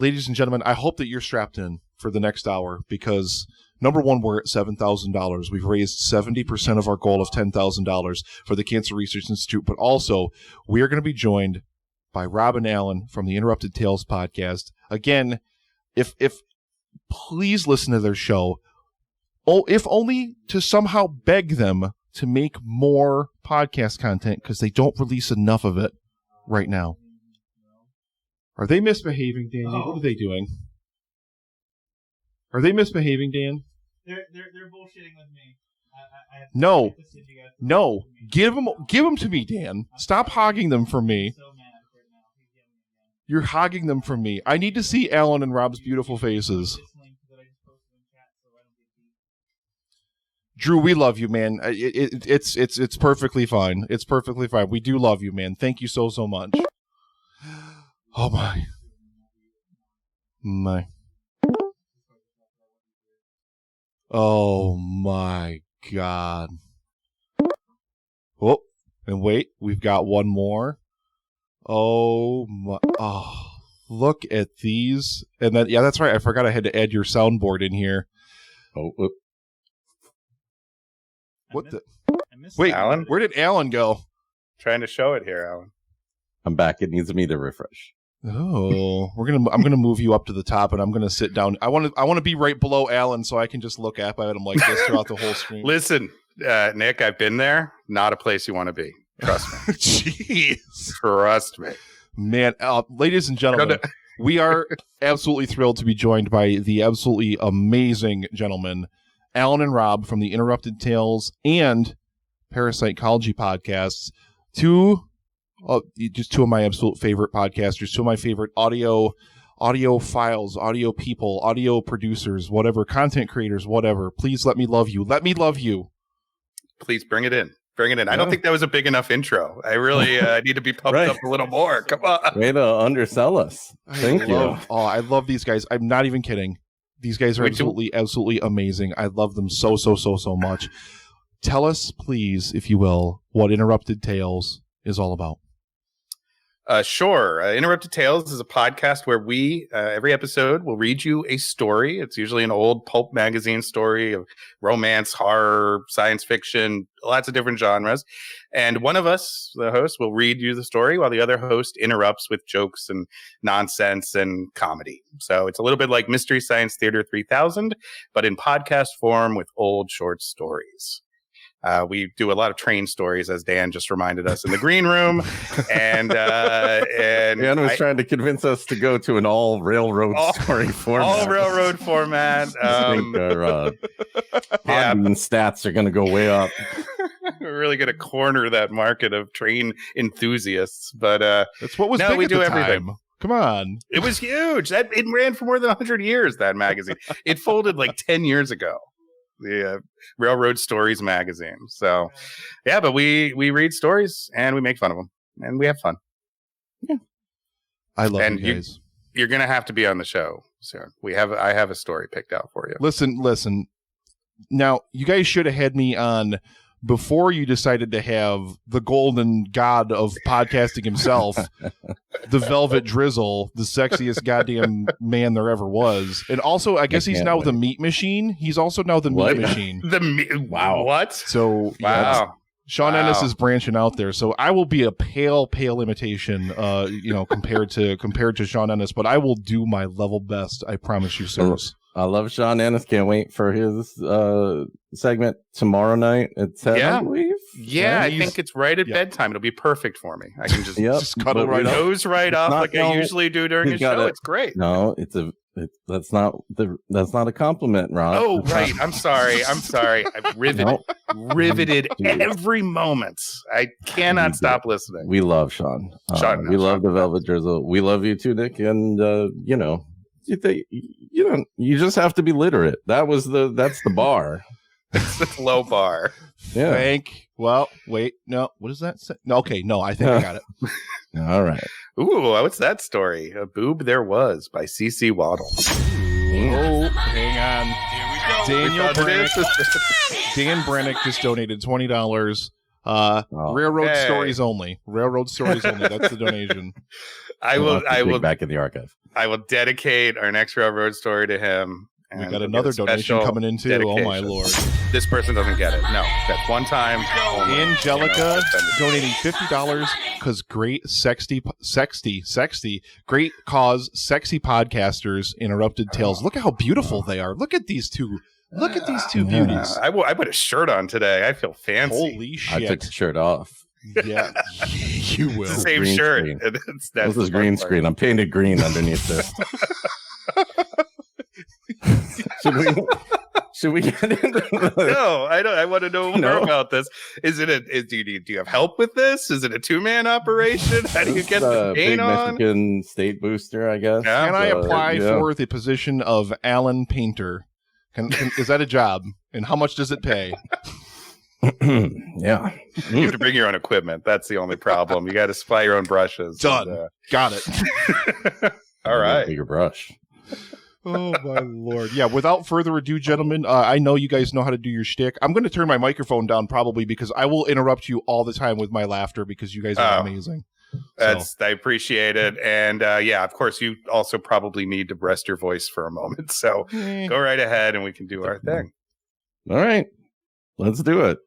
ladies and gentlemen, I hope that you're strapped in for the next hour because, number one, we're at $7,000. We've raised 70% of our goal of $10,000 for the Cancer Research Institute, but also we are going to be joined by Rob and Alan from the Interrupted Tales podcast. Again, if please listen to their show, if only to somehow beg them to make more podcast content because they don't release enough of it right now. Are they misbehaving, Danny? What are they doing? Are they misbehaving, Dan? They're bullshitting with me. No. Give them to me, Dan. Stop hogging them from me. So mad right now. He's yelling again. You're hogging them from me. I need to see Alan and Rob's beautiful faces. This link that I just posted in chat so I don't get beat. Drew, we love you, man. It's perfectly fine. It's perfectly fine. We do love you, man. Thank you so much. Oh my. Oh my God. Oh, and wait, we've got one more. Oh my. Oh, look at these. And then, yeah, that's right. I forgot I had to add your soundboard in here. Oh, what the? Wait, Alan? Where did Alan go? Trying to show it here, Alan. I'm back. It needs me to refresh. Oh, I'm gonna move you up to the top, and I'm gonna sit down. I want to be right below Alan, so I can just look up at him like this throughout the whole screen. Listen, Nick, I've been there. Not a place you want to be. Trust me. Jeez, trust me, man. Ladies and gentlemen, we are absolutely thrilled to be joined by the absolutely amazing gentlemen, Alan and Rob from the Interrupted Tales and Parapsychology podcasts. Just two of my absolute favorite podcasters, two of my favorite audio files, audio people, audio producers, whatever, content creators, whatever. Please let me love you. Let me love you. Please bring it in. Bring it in. Yeah. I don't think that was a big enough intro. I really need to be pumped up a little more. Come on. Way to undersell us. Thank you. Oh, I love these guys. I'm not even kidding. These guys are absolutely amazing. I love them so much. Tell us, please, if you will, what Interrupted Tales is all about. Sure. Interrupted Tales is a podcast where we, every episode, will read you a story. It's usually an old pulp magazine story of romance, horror, science fiction, lots of different genres. And one of us, the host, will read you the story while the other host interrupts with jokes and nonsense and comedy. So it's a little bit like Mystery Science Theater 3000, but in podcast form with old short stories. We do a lot of train stories, as Dan just reminded us in the green room, and Dan was trying to convince us to go to an all railroad story format. All railroad format. I think our stats are going to go way up. We're really going to corner that market of train enthusiasts, but that's what was big we at do the everything. Time. Come on, it was huge. It ran for more than 100 years. That magazine. It folded like 10 years ago. The Railroad Stories magazine. So, yeah, but we read stories and we make fun of them and we have fun. Yeah, I love you guys. You're gonna have to be on the show soon. I have a story picked out for you. Listen. Now, you guys should have had me on before you decided to have the golden god of podcasting himself, the Velvet Drizzle, the sexiest goddamn man there ever was. And also, I guess he's now the Meat Machine. He's also now the Meat Machine. Wow. What? So, wow. Sean Ennis is branching out there. So I will be a pale imitation, compared to Sean Ennis, but I will do my level best. I promise you, sirs. I love Sean Ennis. Can't wait for his segment tomorrow night at 10, I believe. Yeah, I think it's right at bedtime. It'll be perfect for me. I can just cuddle right up. Nose right up like I usually do during a show. It's great. No, that's not a compliment, Rob. Oh, right. I'm sorry. I've riveted every moment. I cannot stop listening. We love Sean. We love the Velvet Drizzle. We love you too, Nick. And you just have to be literate. That's the bar. It's the low bar. Yeah. Well, wait. No. What does that say? No. Okay. No. I think I got it. All right. Ooh, what's that story? A Boob There Was by C.C. Waddle. Oh, hang on. Here we go. Dan Brennick just donated $20. Railroad Hey. stories only. Railroad stories only. That's the donation. I will back in the archive. I will dedicate our next railroad story to him. We and got we'll another get a donation special coming in too. Oh my dedication. lord! This person doesn't get it. No, that's one time. only. Angelica You know, donating $50 because great sexy, great cause, sexy podcasters. Interrupted Tales. Look at how beautiful they are. Look at these two. Look at these two beauties. I put a shirt on today. I feel fancy. Holy I took shit! the shirt off. Yeah, you will. It's the same Green shirt. screen. That's This the is green fun part. screen. I'm painted green underneath this. Should we get into the, No, I don't. I want to know more No. about this. Is it do you have help with this? Is it a 2-man operation? How do you get the big paint on? Mexican state booster, I guess? Yeah. Can I apply yeah. for the position of Alan Painter? Is that a job? And how much does it pay? Yeah. You have to bring your own equipment. That's the only problem. You got to supply your own brushes. Done. And, Got it. all right. Bigger brush. Oh my lord! Yeah. Without further ado, gentlemen, I know you guys know how to do your shtick. I'm going to turn my microphone down probably because I will interrupt you all the time with my laughter because you guys are Oh. amazing. I appreciate it. And yeah, of course, you also probably need to rest your voice for a moment. So go right ahead and we can do our thing. All right. Let's do it.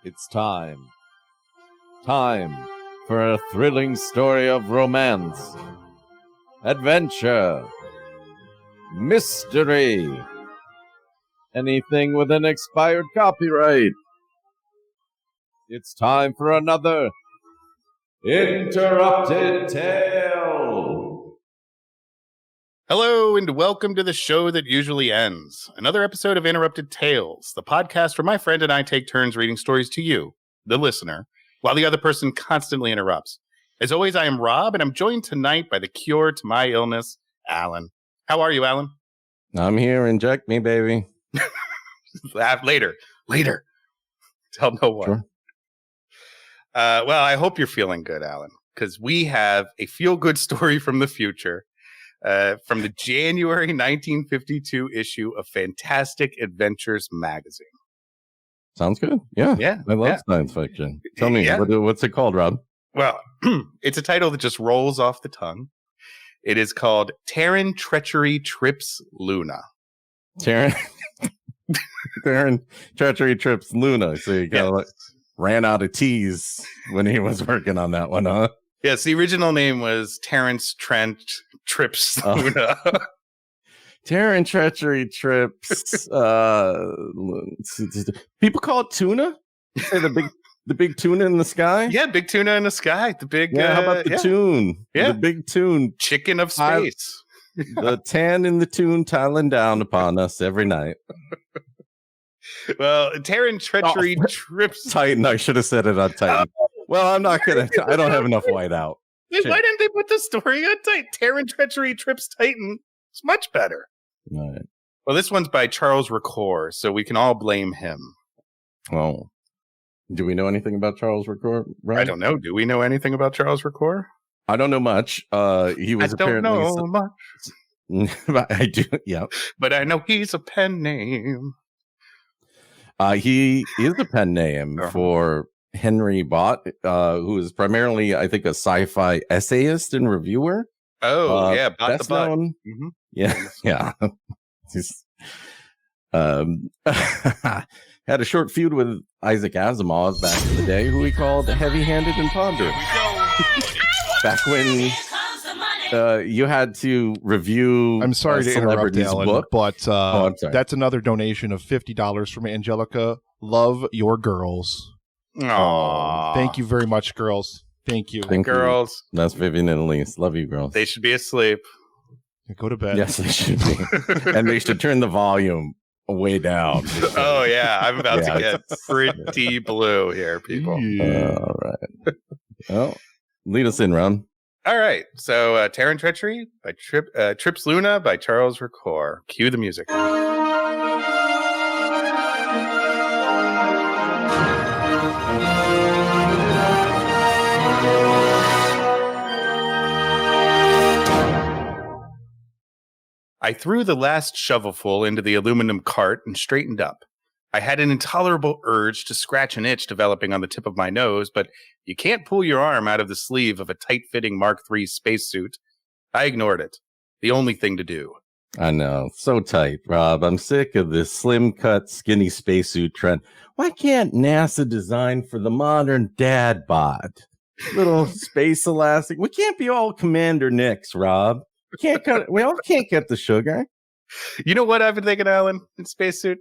It's time. Time for a thrilling story of romance, adventure, mystery, anything with an expired copyright. It's time for another Interrupted Tale. Hello and welcome to the show that usually ends. Another episode of Interrupted Tales, the podcast where my friend and I take turns reading stories to you, the listener, while the other person constantly interrupts. As always, I am Rob, and I'm joined tonight by the cure to my illness, Alan. How are you, Alan? I'm here. Inject me, baby. Laugh later. Tell no one. Sure. Well, I hope you're feeling good, Alan, because we have a feel-good story from the future. From the January 1952 issue of Fantastic Adventures magazine. Sounds good. Yeah. Yeah. I love yeah. science fiction. Tell me, Yeah. what's it called, Rob? Well, it's a title that just rolls off the tongue. It is called Terran Treachery Trips Luna. Terran Treachery Trips Luna. So you kind of ran out of T's when he was working on that one, huh? Yes, the original name was Terrence Trent Trips Oh. Luna. Terran Treachery Trips. People call it tuna. Say the big tuna in the sky. Yeah, big tuna in the sky. The big Yeah, how about the tune? Yeah. The big tune. chicken of I- space. The tan in the tune tiling down upon us every night. Well, Terran Treachery Oh. Trips. Titan. I should have said it on Titan. Well, I'm not gonna. I don't have enough white out. Why didn't they put the story on Titan? Terran Treachery Trips Titan. It's much better. All right. Well, this one's by Charles Ricoeur, so we can all blame him. Well, do we know anything about Charles Ricoeur? Rob? I don't know. Do we know anything about Charles Ricoeur? I don't know much. He was I don't apparently. know much, I do. Yeah. but I know he's a pen name. He is a pen name Uh-huh. for Henry Bott, who is primarily, I think, a sci-fi essayist and reviewer. Oh, yeah, Bot the Best Butt. known. Mhm. Yeah, yeah. He's, had a short feud with Isaac Asimov back in the day, who he called heavy-handed and ponderous. Back when you had to review. I'm sorry to interrupt, celebrities' Alan, book. but I'm sorry. that's another donation of $50 from Angelica. Love your girls. Aw. Thank you very much, girls. Thank you. Thank you. Girls, That's Vivian and Elise. Love you, girls. they should be asleep. Go to bed. Yes, they should be. And they should turn the volume way down. Oh, yeah, I'm about Yeah. to get pretty blue here, people. Yeah. All right. Well, lead us in, Ron. All right, so Terran Treachery by Trips Luna by Charles Ricoeur. Cue the music. I threw the last shovelful into the aluminum cart and straightened up. I had an intolerable urge to scratch an itch developing on the tip of my nose, but you can't pull your arm out of the sleeve of a tight-fitting Mark III spacesuit. I ignored it. The only thing to do. I know. So tight, Rob. I'm sick of this slim cut, skinny spacesuit trend. Why can't NASA design for the modern dad bod? Little space elastic. We can't be all Commander Nicks, Rob. We all can't get the sugar. You know what I've been thinking, Alan, in spacesuit?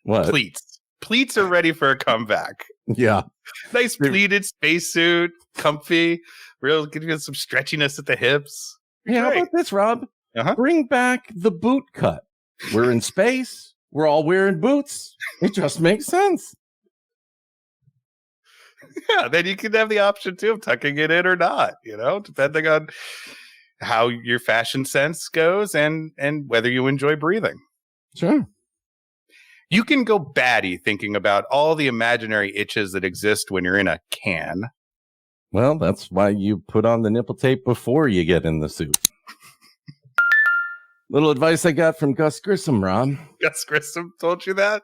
What? Pleats. Pleats are ready for a comeback. Yeah. Nice pleated spacesuit, comfy, real, give you some stretchiness at the hips. Yeah, how Great. about this, Rob? Uh-huh. Bring back the boot cut. We're in space. We're all wearing boots. It just makes sense. Yeah, then you can have the option too of tucking it in or not, depending on how your fashion sense goes and whether you enjoy breathing. Sure. You can go batty thinking about all the imaginary itches that exist when you're in a can. Well, that's why you put on the nipple tape before you get in the suit. Little advice I got from Gus Grissom, Rob. Gus Grissom told you that?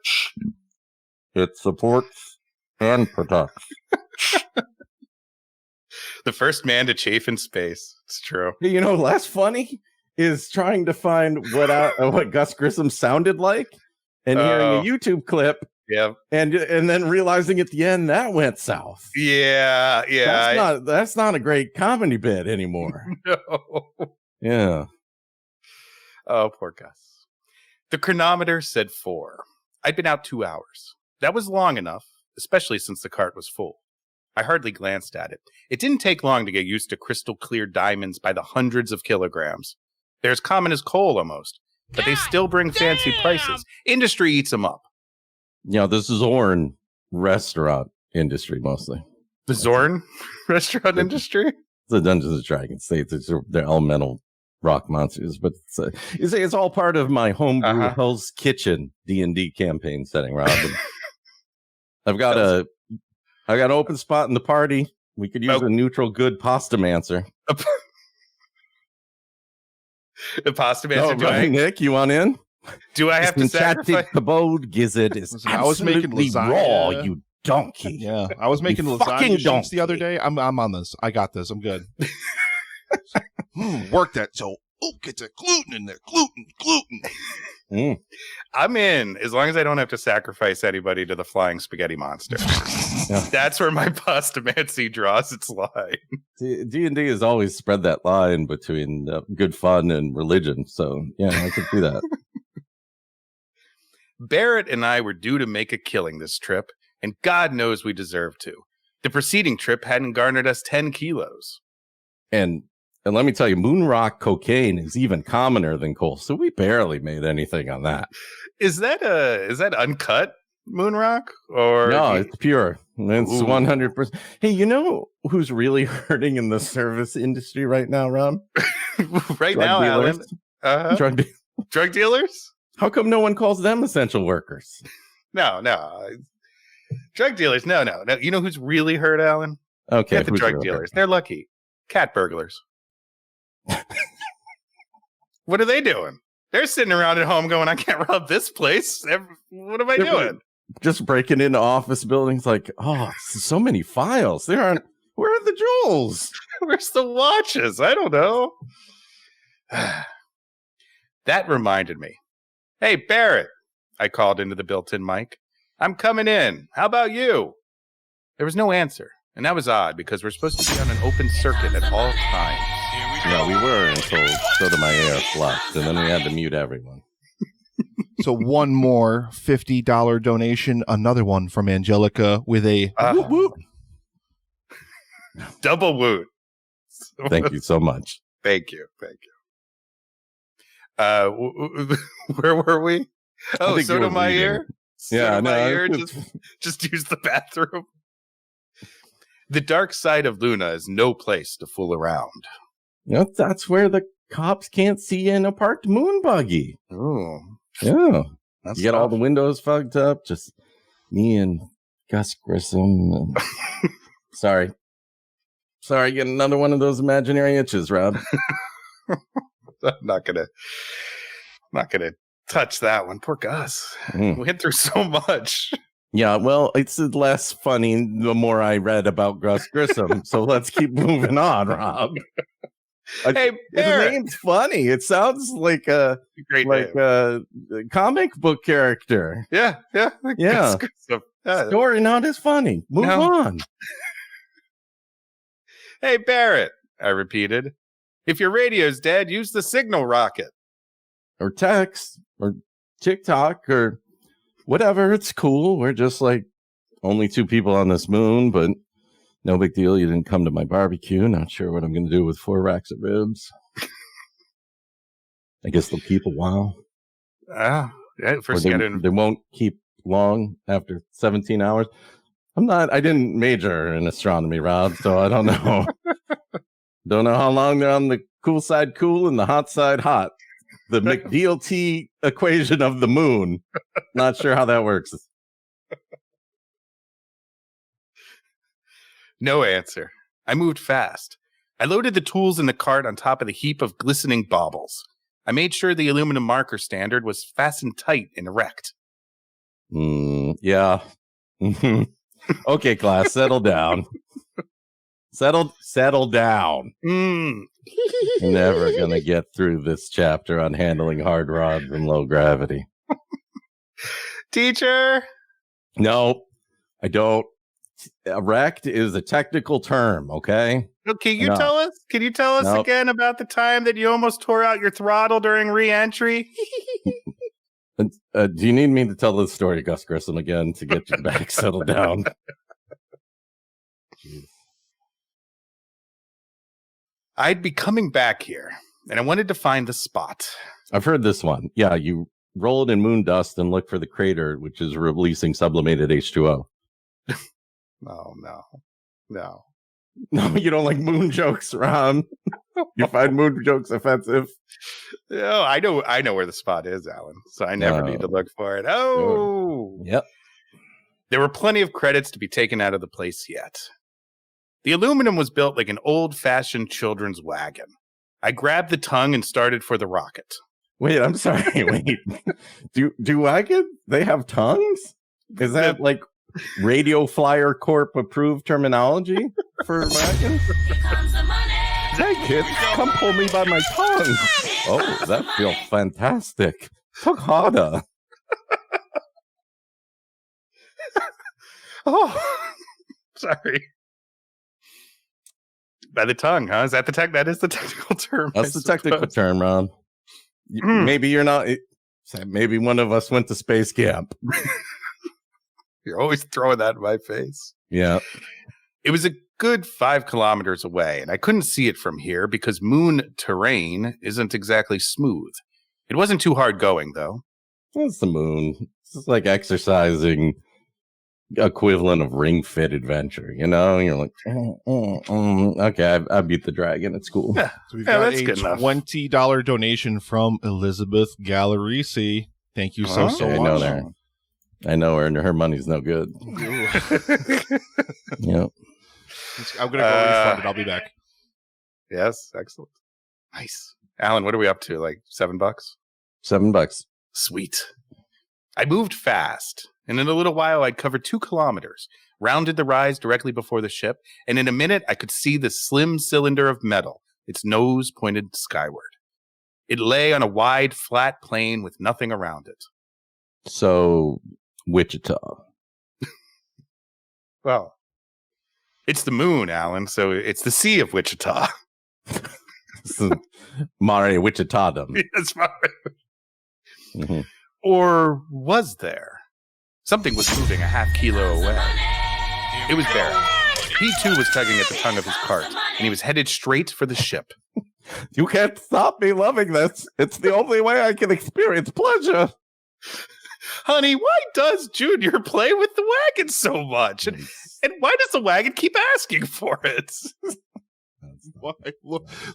It supports and protects. The first man to chafe in space. It's true. You know, less funny is trying to find what Gus Grissom sounded like and hearing a YouTube clip. Yeah. And then realizing at the end that went south. Yeah. That's not a great comedy bit anymore. No. Yeah. Oh, poor Gus. The chronometer said 4. I'd been out 2 hours. That was long enough, especially since the cart was full. I hardly glanced at it. It didn't take long to get used to crystal clear diamonds by the hundreds of kilograms. They're as common as coal almost, but they still bring fancy prices. Industry eats them up. You know, this is Zorn restaurant industry mostly. The Zorn restaurant industry? It's the Dungeons and Dragons. They're elemental rock monsters, but it's all part of my homebrew Hell's Kitchen D&D campaign setting, Rob. I've got an open spot in the party. We could use a neutral good pasta mancer. The pasta mancer. Right, Nick, you want in? Do I have to sacrifice? Kabod gizzard is I was making lasagna. raw, you donkey. Yeah, I was making lasagna sheets the other day. I'm on this. I got this. I'm good. Work that. So, get the gluten in there. Gluten. I'm in, as long as I don't have to sacrifice anybody to the flying spaghetti monster. Yeah. That's where my pastamancy draws its line. D&D has always spread that line between good fun and religion. So, yeah, I could do that. Barrett and I were due to make a killing this trip, and God knows we deserved to. The preceding trip hadn't garnered us 10 kilos. And let me tell you, moon rock cocaine is even commoner than coal, so we barely made anything on that. Is that uncut moon rock? Or no, it's pure. It's 100%. Hey, you know who's really hurting in the service industry right now, Rob? Right now, dealers. Alan? Drug dealers? How come no one calls them essential workers? No. Drug dealers, no. You know who's really hurt, Alan? Okay. Get the drug dealers. They're lucky. Cat burglars. What are they doing? They're sitting around at home going, I can't rob this place. What am I doing? Just breaking into office buildings like, so many files. Where are the jewels? Where's the watches? I don't know. That reminded me. Hey, Barrett, I called into the built-in mic. I'm coming in. How about you? There was no answer, and that was odd because we're supposed to be on an open circuit at all times. Yeah, we were until Sotomayor left, and then we had to mute everyone. So one more $50 donation, another one from Angelica with a whoop whoop. Double woot. Thank you so much. Thank you. Where were we? Oh, Sotomayor. Yeah, Sotomayor just use the bathroom. The dark side of Luna is no place to fool around. That's where the cops can't see in a parked moon buggy. Oh, yeah. You get all the windows fogged up. Just me and Gus Grissom. Sorry, getting another one of those imaginary itches, Rob. I'm not gonna touch that one. Poor Gus. We went through so much. Yeah, well, it's less funny the more I read about Gus Grissom. So let's keep moving on, Rob. Hey, his name's funny. It sounds like a great a comic book character. Yeah. Yeah. Story not as funny. Move on. Hey, Barrett, I repeated. If your radio's dead, use the signal rocket. Or text, or TikTok, or whatever. It's cool. We're just like only 2 people on this moon, but no big deal. You didn't come to my barbecue. Not sure what I'm going to do with 4 racks of ribs. I guess they'll keep a while. Yeah, first they won't keep long after 17 hours. I didn't major in astronomy, Rob, so I don't know. Don't know how long they're on the cool side cool and the hot side hot. The McDLT equation of the moon. Not sure how that works. No answer. I moved fast. I loaded the tools in the cart on top of the heap of glistening baubles. I made sure the aluminum marker standard was fastened tight and erect. Yeah. Okay, class, settle down. Settle down. Never gonna get through this chapter on handling hard rods and low gravity. Teacher? No, I don't. Erect is a technical term, okay? Can you tell us? Can you tell us again about the time that you almost tore out your throttle during re-entry? Do you need me to tell the story, Gus Grissom, again to get you back settled down? Jeez. I'd be coming back here, and I wanted to find the spot. I've heard this one. Yeah, you roll it in moon dust and look for the crater, which is releasing sublimated H2O. Oh, no. No, you don't like moon jokes, Ron. You find moon jokes offensive. No, I know where the spot is, Alan. So I never need to look for it. Oh, yep. There were plenty of credits to be taken out of the place yet. The aluminum was built like an old-fashioned children's wagon. I grabbed the tongue and started for the rocket. Wait, I'm sorry. Wait, do wagon? They have tongues? Is that like Radio Flyer Corp approved terminology for wagons? Hey kids, come pull me by my tongue. Oh, that feels fantastic. Tug harder. Oh, sorry. By the tongue, huh? Is that that is the technical term? That's the technical term, Ron. Maybe you're not. Maybe one of us went to space camp. You're always throwing that in my face. Yeah. It was a good 5 kilometers away, and I couldn't see it from here because moon terrain isn't exactly smooth. It wasn't too hard going, though. It's the moon. It's like exercising equivalent of Ring Fit Adventure, you know? You're like, okay, I beat the dragon. It's cool. Yeah, so we've got a $20 donation from Elizabeth Gallerisi. Thank you so much. I know her, and her money's no good. Yep. I'm going to go refund it. I'll be back. Yes, excellent. Nice. Alan, what are we up to? Like $7? $7. Sweet. I moved fast, and in a little while I'd covered 2 kilometers, rounded the rise directly before the ship, and in a minute I could see the slim cylinder of metal, its nose pointed skyward. It lay on a wide, flat plain with nothing around it. So, Wichita. Well, it's the moon, Alan, so it's the Sea of Wichita. Mare Wichitadum. Yes, Mare. Mm-hmm. Or was there? Something was moving a half kilo away. It was Barrett. He too was tugging at the tongue of his cart, and he was headed straight for the ship. You can't stop me loving this. It's the only way I can experience pleasure. Honey, why does Junior play with the wagon so much? And why does the wagon keep asking for it?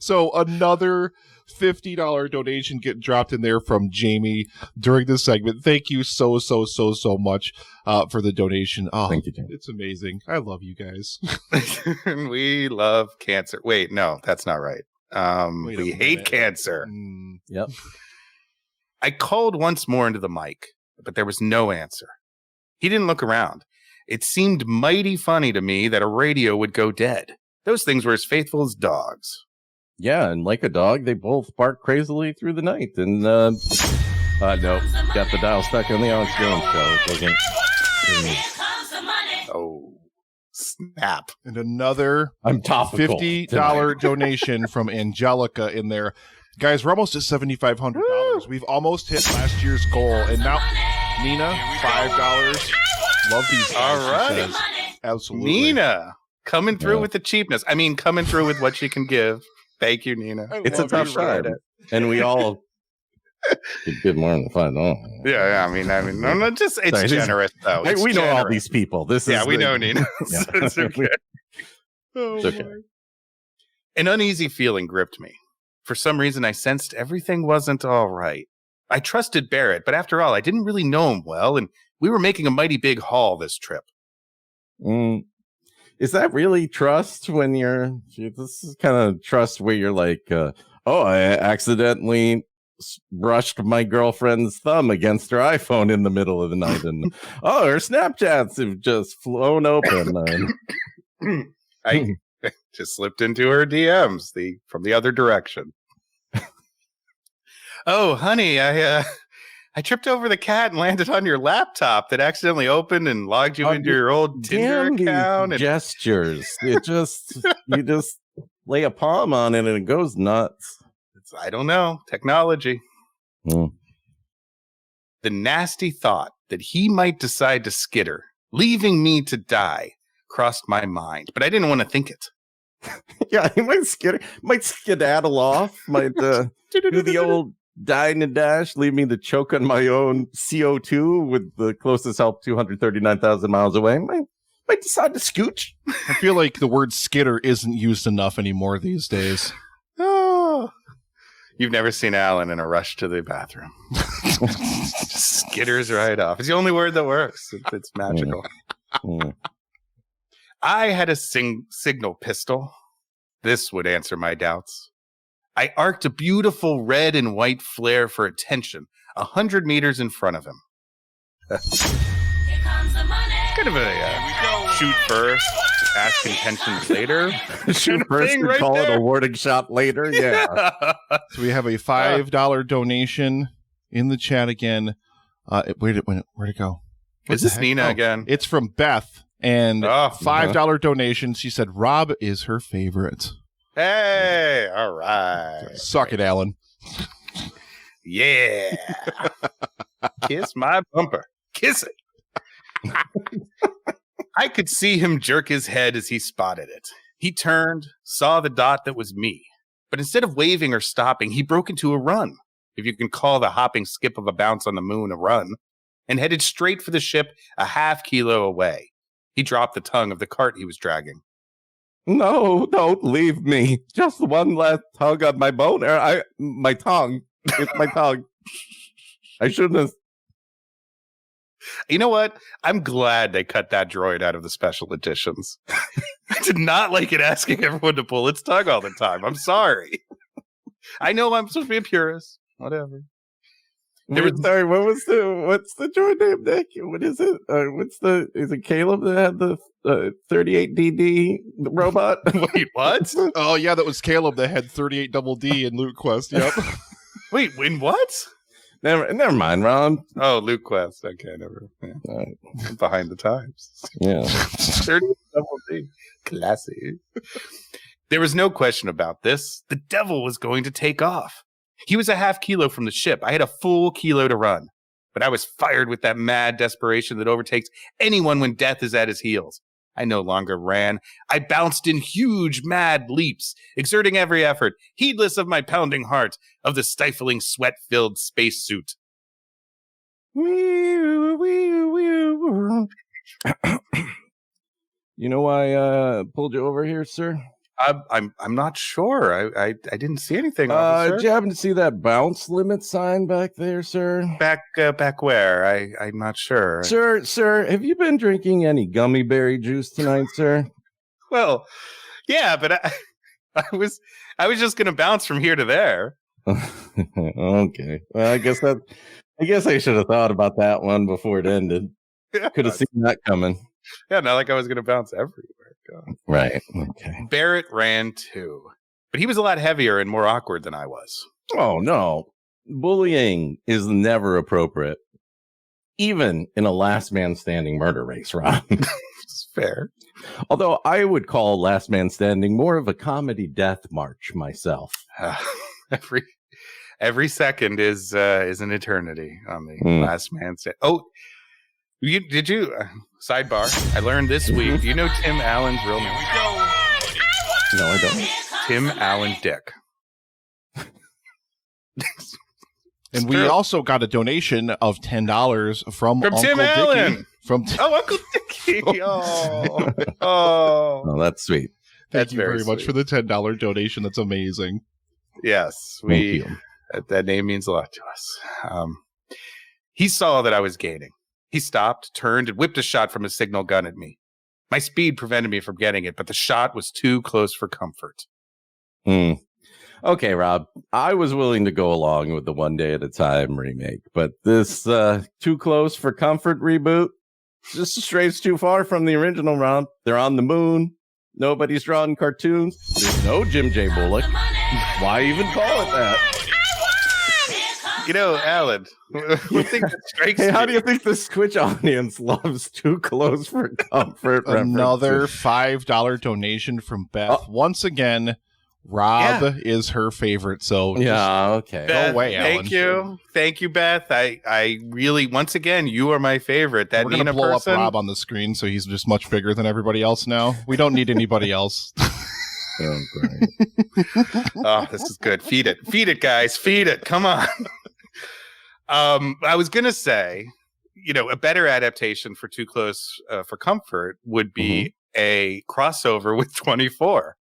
So another $50 donation getting dropped in there from Jamie during this segment. Thank you so much for the donation. Oh, thank you, Jamie. It's amazing. I love you guys. We love cancer. Wait, no, that's not right. We hate cancer. Yep. I called once more into the mic, but there was no answer. He didn't look around. It seemed mighty funny to me that a radio would go dead. Those things were as faithful as dogs. Yeah, and like a dog, they both bark crazily through the night. And, no, got the dial stuck on the Alex Jones show. It doesn't. Oh, snap. And another I'm topical $50 tonight. donation from Angelica in there. Guys, we're almost at $7,500. We've almost hit last year's goal. And now, Nina, $5. Love these guys, All she right. says. Absolutely. Nina, coming through Yeah. with the cheapness. I mean, coming through with what she can give. Thank you, Nina. It's a Love tough you, time. Ryan. And we all did good more than $5. Yeah, I mean, no, just it's Sorry, generous though. Hey, It's we know all generous. these people. This Yeah, is we the- know Nina. Yeah. It's okay. Oh, It's okay. my. An uneasy feeling gripped me. For some reason, I sensed everything wasn't all right. I trusted Barrett, but after all, I didn't really know him well, and we were making a mighty big haul this trip. Is that really trust when this is kind of trust where you're like, I accidentally brushed my girlfriend's thumb against her iPhone in the middle of the night, and her Snapchats have just flown open. I just slipped into her DMs from the other direction. Oh, honey, I tripped over the cat and landed on your laptop that accidentally opened and logged you into your old Tinder Damn these account. And gestures. You just lay a palm on it and it goes nuts. I don't know. Technology. Mm. The nasty thought that he might decide to skitter, leaving me to die, crossed my mind, but I didn't want to think it. Yeah, he might skedaddle off, might do the old die and dash, leave me to choke on my own CO2 with the closest help 239,000 miles away. Might decide to scooch. I feel like the word skitter isn't used enough anymore these days. Oh, you've never seen Alan in a rush to the bathroom. Just skitters right off. It's the only word that works. It's magical. Mm. I had a signal pistol. This would answer my doubts. I arced a beautiful red and white flare for attention, 100 meters in front of him. Kind of a shoot first, ask intentions later. Shoot first thing and right call it there. a warning shot later. Yeah. So we have a $5 donation in the chat again. Where'd it go? Is this Nina Oh, again? It's from Beth. And Oh. $5 donation. She said Rob is her favorite. Hey, all right. Suck it, Alan. Yeah. Kiss my bumper. Kiss it. I could see him jerk his head as he spotted it. He turned, saw the dot that was me. But instead of waving or stopping, he broke into a run, if you can call the hopping skip of a bounce on the moon a run, and headed straight for the ship a half kilo away. He dropped the tongue of the cart he was dragging. No, don't leave me. Just one last tug on my bone. My tongue. It's my tongue. I shouldn't have. You know what? I'm glad they cut that droid out of the special editions. I did not like it asking everyone to pull its tongue all the time. I'm sorry. I know I'm supposed to be a purist. Whatever. Sorry, what's the droid name, Nick? What is it? Is it Caleb that had the 38DD robot? Wait, what? Oh, yeah, that was Caleb that had 38 double D in Loot Quest. Yep. Wait, when what? Never mind, Ron. Oh, Luke Quest. Okay, never. Yeah. All right. I'm behind the times. Yeah. 30 double D. Classy. There was no question about this. The devil was going to take off. He was a half kilo from the ship. I had a full kilo to run. But I was fired with that mad desperation that overtakes anyone when death is at his heels. I no longer ran. I bounced in huge, mad leaps, exerting every effort, heedless of my pounding heart, of the stifling, sweat-filled spacesuit. You know why I pulled you over here, sir? I'm not sure. I didn't see anything. Officer. Did you happen to see that bounce limit sign back there, sir? Back where? I'm not sure. Sir, have you been drinking any gummy berry juice tonight, sir? Well, yeah, but I was just gonna bounce from here to there. Okay. Well, I guess I should have thought about that one before it ended. Yeah, Could have seen that coming. not like I was going to bounce everywhere. God. Right. Okay. Barrett ran too, but he was a lot heavier and more awkward than I was. Oh no. Bullying is never appropriate. Even in a last man standing murder race, Rob. It's fair. Although I would call Last Man Standing more of a comedy death march myself. Every second is an eternity on the Last Man Stand. Oh, did you? Sidebar. I learned this week. Do you know Tim Allen's real name? No, I don't. Tim Allen Dick. And we also got a donation of $10 from Uncle Tim Dickie. Allen. Uncle Dickie. Oh, Oh, that's sweet. Thank you very much for the $10 donation. That's amazing. Yes, Thank you. that name means a lot to us. He saw that I was gaining. He stopped, turned, and whipped a shot from his signal gun at me. My speed prevented me from getting it, but the shot was too close for comfort. Okay, Rob, I was willing to go along with the One Day at a Time remake, but this Too Close for Comfort reboot just strays too far from the original, Rob. They're on the moon. Nobody's drawing cartoons. There's no Jim J. Bullock. Why even call it that? You know, Alan, one thing that strikes Hey, how me- do you think the Twitch audience loves Too Close for Comfort? Another references? $5 donation from Beth. Once again, Rob is her favorite. So Yeah, okay. Beth, away, thank Alan. Thank you, Beth. I really, once again, you are my favorite. That we're going Nina to blow person. up Rob on the screen so he's just much bigger than everybody else now. We don't need anybody else. Oh, great. Oh, this is good. Feed it, guys. Feed it. Come on. I was gonna say, a better adaptation for Too Close for Comfort would be a crossover with 24.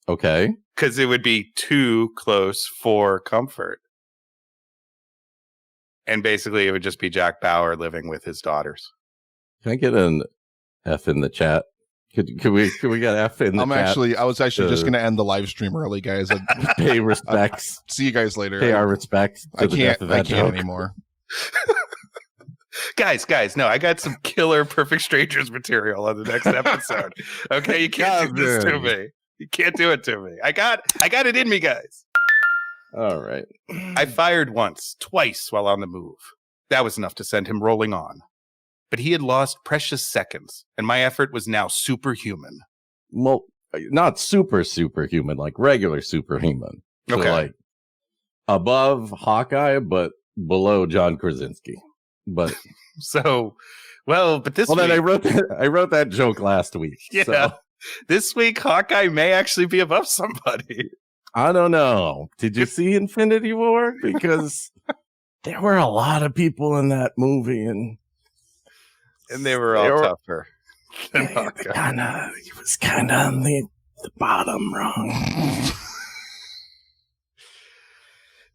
Okay. Because it would be Too Close for Comfort. And basically it would just be Jack Bauer living with his daughters. Can I get an F in the chat? Could we get F in the chat? I was actually just going to end the live stream early, guys. Pay respects. See you guys later. Pay our respects. To I the can't. death of that I can't joke. anymore. Guys, no, I got some killer Perfect Strangers material on the next episode. Okay, you can't do this to me. You can't do it to me. I got it in me, guys. All right. I fired once, twice while on the move. That was enough to send him rolling on. But he had lost precious seconds, and my effort was now superhuman. Well, not superhuman, like regular superhuman. So Okay. like above Hawkeye, but below John Krasinski. But So, but this then week, I wrote that joke last week. yeah, So this week Hawkeye may actually be above somebody. I don't know. Did you see Infinity War? Because there were a lot of people in that movie, and they were all tougher than he Hawkeye. was kind of on the bottom wrong.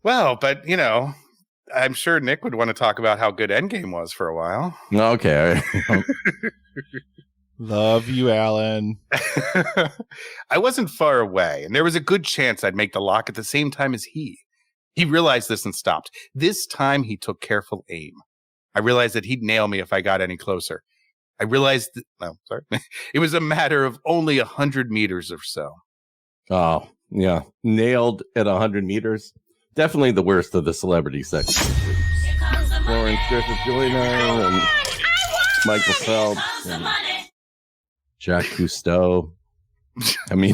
Well, but I'm sure Nick would want to talk about how good Endgame was for a while. Okay. Love you, Alan. I wasn't far away, and there was a good chance I'd make the lock at the same time as he. He realized this and stopped. This time he took careful aim. I realized that he'd nail me if I got any closer. I realized it was a matter of only 100 meters or so. Oh, yeah. Nailed at 100 meters. Definitely the worst of the celebrity section. Florence Griffith Joyner and Michael Phelps and Jacques Cousteau. I mean,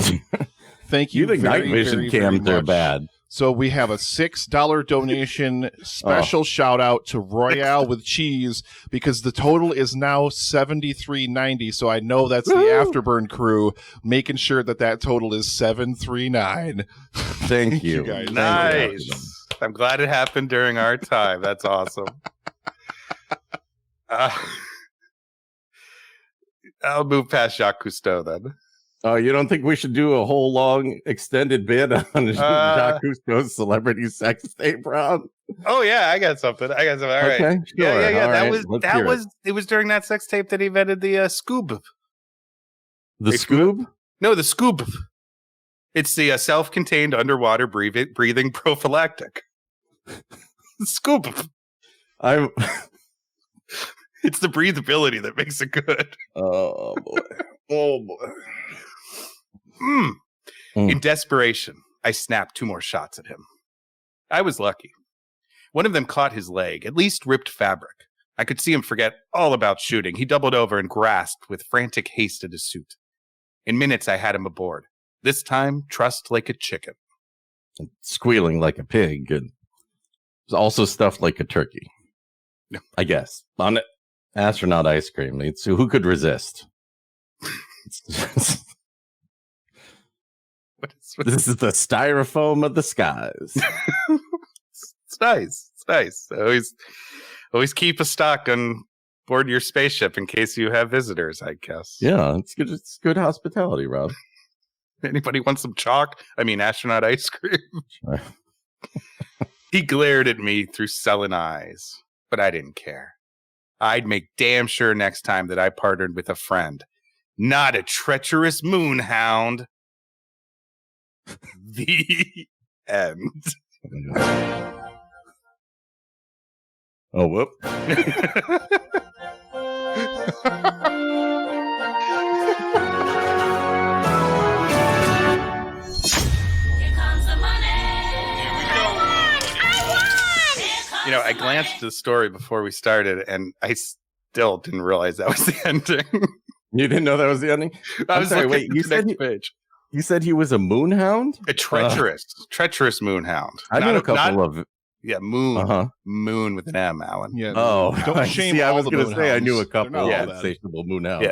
Thank you. you think very, night vision very, cams very are much. bad. So we have a $6 donation special shout out to Royale with cheese because the total is now $73.90. So I know that's the Afterburn crew making sure that total is $739. Thank you. guys. Nice. I'm glad it happened during our time. That's awesome. I'll move past Jacques Cousteau then. Oh, you don't think we should do a whole long extended bit on Jacques Cousteau's celebrity sex tape, Rob? Oh yeah, I got something. All right. Okay, sure. Yeah. All right, let's hear it. It was during that sex tape that he invented the Scoob. The Scoob? No, the Scoob. It's the self-contained underwater breathing prophylactic. Scoop. It's the breathability that makes it good. Oh boy. Oh boy. In desperation, I snapped 2 more shots at him. I was lucky. One of them caught his leg, at least ripped fabric. I could see him forget all about shooting. He doubled over and grasped with frantic haste at his suit. In minutes, I had him aboard. This time, trussed like a chicken. And squealing like a pig. And also stuffed like a turkey. I guess. On it. Astronaut ice cream. So who could resist? This is the styrofoam of the skies. It's nice. It's nice. Always keep a stock on board your spaceship in case you have visitors, I guess. Yeah, it's good. It's good hospitality, Rob. Anybody want some chalk? I mean, astronaut ice cream. He glared at me through sullen eyes, but I didn't care. I'd make damn sure next time that I partnered with a friend, not a treacherous moonhound. The end. Oh, whoop. You know, I glanced at the story before we started, and I still didn't realize that was the ending. You didn't know that was the ending? I was sorry, looking wait, at you the said next page. You said he was a moonhound? A treacherous moonhound. I know a couple of... Moon with an M, Alan. Yeah. Oh, Don't shame see, I all was the going to say I knew a moonhounds. They're couple not all of bad. insatiable moonhounds Yeah.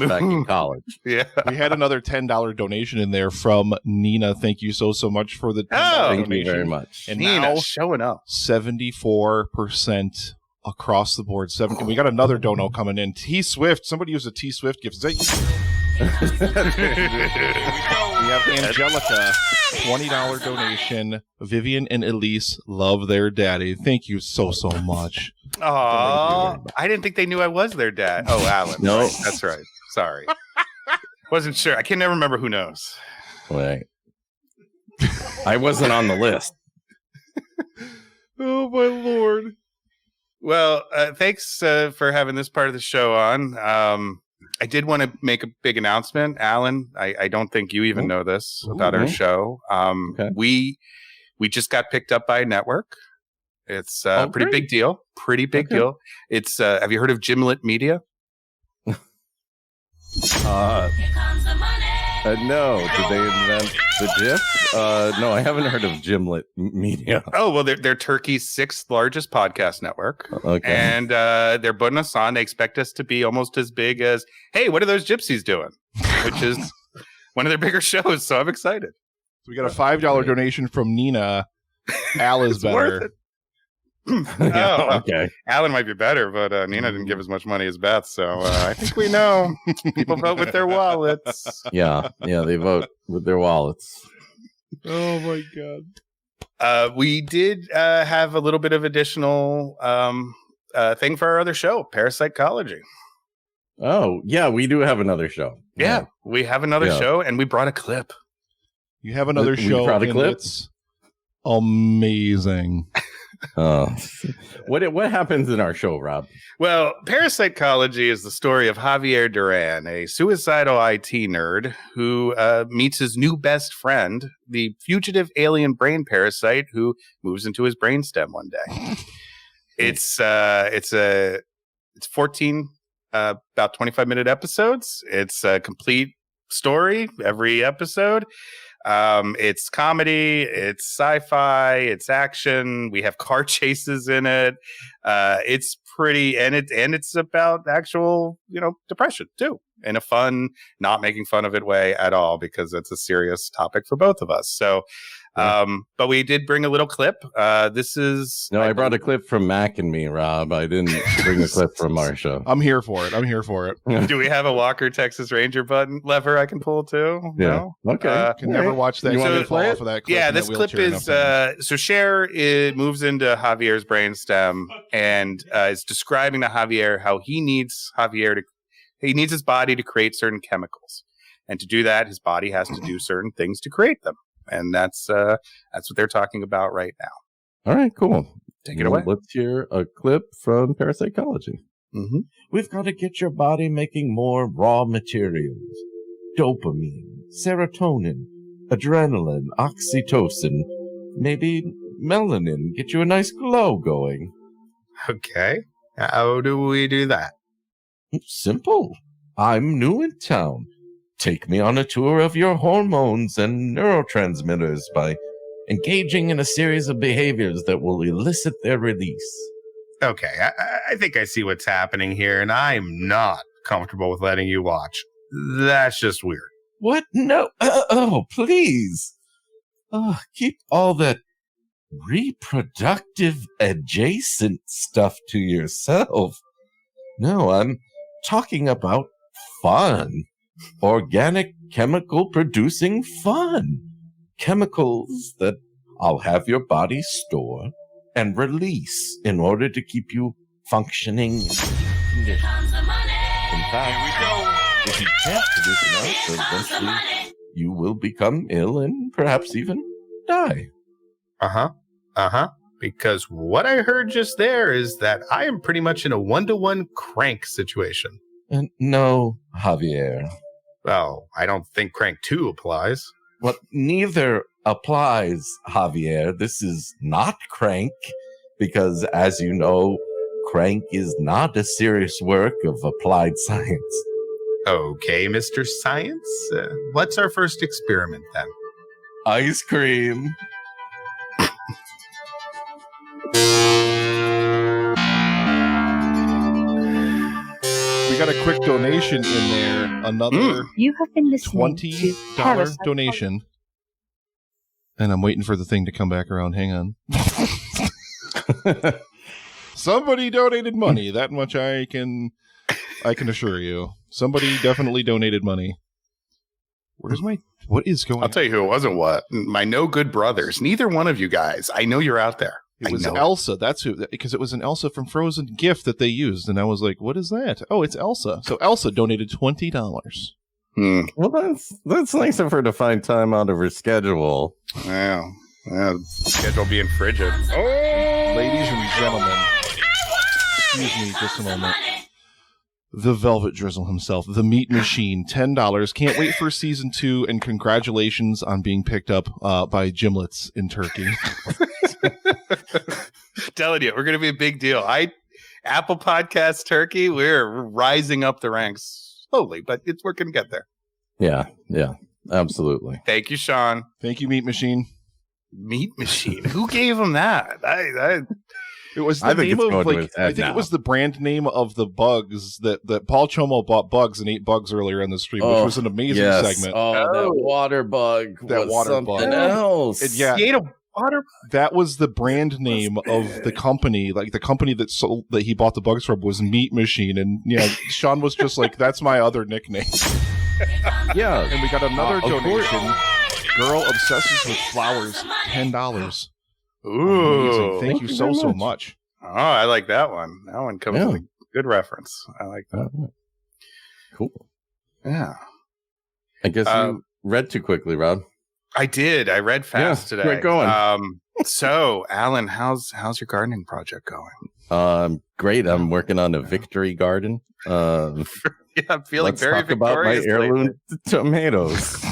back in college. Yeah. We had another $10 donation in there from Nina. Thank you so much for the $10 Thank donation. you very much. And Nina now showing up. 74% across the board. We got another dono coming in. T Swift. Somebody used a T Swift gift. Is that you? We have Angelica, $20 donation. Vivian and Elise love their daddy. Thank you so much. Aw, I didn't think they knew I was their dad. Oh, Alan. No. Right. That's right. Sorry. Wasn't sure. I can never remember who knows. Wait. I wasn't on the list. Oh, my Lord. Well, thanks for having this part of the show on. I did want to make a big announcement, Alan. I don't think you even know this about our show. Okay. We just got picked up by a network. It's a pretty big deal. Pretty big deal. It's have you heard of Gimlet Media? No. Did they invent the GIF? No, I haven't heard of Gimlet Media. Oh, well, they're Turkey's 6th largest podcast network. Okay. And they're putting us on. They expect us to be almost as big as, hey, what are those gypsies doing? Which is one of their bigger shows. So I'm excited. So we got a $5 donation from Nina. Al is better. Oh, Okay. Alan might be better, but Nina didn't give as much money as Beth. So I think we know people vote with their wallets. Yeah, they vote with their wallets. Oh, my God. We did have a little bit of additional thing for our other show, Parapsychology. Oh, yeah, we do have another show. Yeah, we have another Yeah. show, and we brought a clip. You have another We show. brought a and clip? It's amazing. What happens in our show, Rob? Well, Parapsychology is the story of Javier Duran, a suicidal IT nerd who meets his new best friend, the fugitive alien brain parasite who moves into his brainstem one day. It's 14 about 25-minute episodes. It's a complete story every episode. It's comedy, it's sci-fi, it's action. We have car chases in it. It's pretty, and it's about actual, depression too, in a fun, not making fun of it way at all, because it's a serious topic for both of us. So, but we did bring a little clip. This is No, I brought a clip from Mac and me, Rob. I didn't bring a clip from our show. I'm here for it. Do we have a Walker Texas Ranger button lever I can pull too? Yeah. No? Okay. Can never watch that. You want me So- to play fall it? off of that clip Yeah, in this that clip wheelchair is enough so Cher moves into Javier's brainstem and is describing to Javier how he needs his body to create certain chemicals. And to do that, his body has to do certain things to create them. And that's what they're talking about right now. All right, cool. Take it away. Let's hear a clip from Parapsychology. Mm-hmm. We've got to get your body making more raw materials. Dopamine, serotonin, adrenaline, oxytocin, maybe melanin. Get you a nice glow going. Okay. How do we do that? Simple. I'm new in town. Take me on a tour of your hormones and neurotransmitters by engaging in a series of behaviors that will elicit their release. Okay, I think I see what's happening here, and I'm not comfortable with letting you watch. That's just weird. What? No. Please. Keep all that reproductive adjacent stuff to yourself. No, I'm talking about fun. Organic chemical producing fun. Chemicals that I'll have your body store and release in order to keep you functioning. In fact, if you can't produce enough, eventually you will become ill and perhaps even die. Because what I heard just there is that I am pretty much in a 1-to-1 crank situation. And no, Javier. Well, I don't think crank 2 applies. Well, neither applies, Javier. This is not crank, because as you know, crank is not a serious work of applied science. Okay, Mr. Science. What's our first experiment then? Ice cream. We got a quick donation in there. Another You have been listening to $20 Parasite donation. And I'm waiting for the thing to come back around. Hang on. Somebody donated money. That much I can assure you. Somebody definitely donated money. What is going on? I'll tell you who it wasn't. What? My no good brothers. Neither one of you guys. I know you're out there. It was Elsa. That's who, because it was an Elsa from Frozen gift that they used. And I was like, what is that? Oh, it's Elsa. So Elsa donated $20. Well, that's nice of her to find time out of her schedule. Yeah. Schedule being frigid. Oh, ladies and gentlemen, excuse me just a moment. The Velvet Drizzle himself, the Meat Machine, $10. Can't wait for season 2, and congratulations on being picked up by Gimlets in Turkey. Telling you, we're going to be a big deal. Apple Podcasts Turkey, we're rising up the ranks slowly, but we're going to get there. Yeah, absolutely. Thank you, Sean. Thank you, Meat Machine. Meat Machine. Who gave him that? It was the name of, like, I think it was the brand name of the bugs that Paul Chomo bought bugs and ate bugs earlier in the stream, which was an amazing segment. That water bug. That water bug. Else. And yeah. He ate a water bug? That was the brand name of the company. Like, the company that he bought the bugs from was Meat Machine. And yeah, Sean was just like, that's my other nickname. Yeah. And we got another donation. Girl obsesses with flowers, $10. Ooh. Amazing. Thank you so much. Oh, I like that one. That one comes with a good reference. I like that. Cool. Yeah. I guess you read too quickly, Rob. I did. I read fast today. Great going. So, Alan, how's your gardening project going? Great. I'm working on a victory garden. Yeah, I'm feeling let's very talk about my heirloom tomatoes.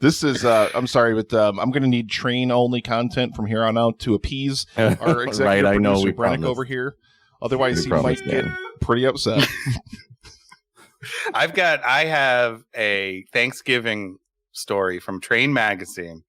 This is, I'm sorry, but I'm going to need train-only content from here on out to appease our executive producer, Brennick, over here. Otherwise, he might get pretty upset. I have a Thanksgiving story from Train Magazine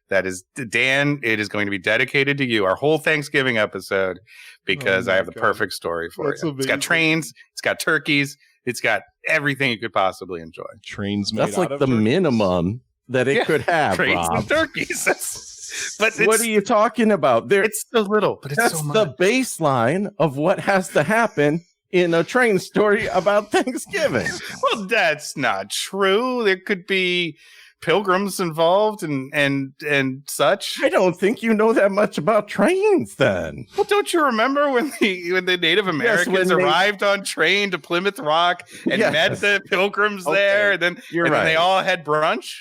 that is, Dan, it is going to be dedicated to you, our whole Thanksgiving episode, because I have the perfect story for you. Amazing. It's got trains, it's got turkeys, it's got everything you could possibly enjoy. Trains made That's out like of the turkeys. Minimum that it could have, trains Rob. and turkeys. But what are you talking about? It's so little, but it's that's so much. the baseline of what has to happen in a train story about Thanksgiving. Well, that's not true. There could be pilgrims involved and such. I don't think you know that much about trains then. Well, don't you remember when the Native Americans arrived on train to Plymouth Rock and met the pilgrims there, and then they all had brunch?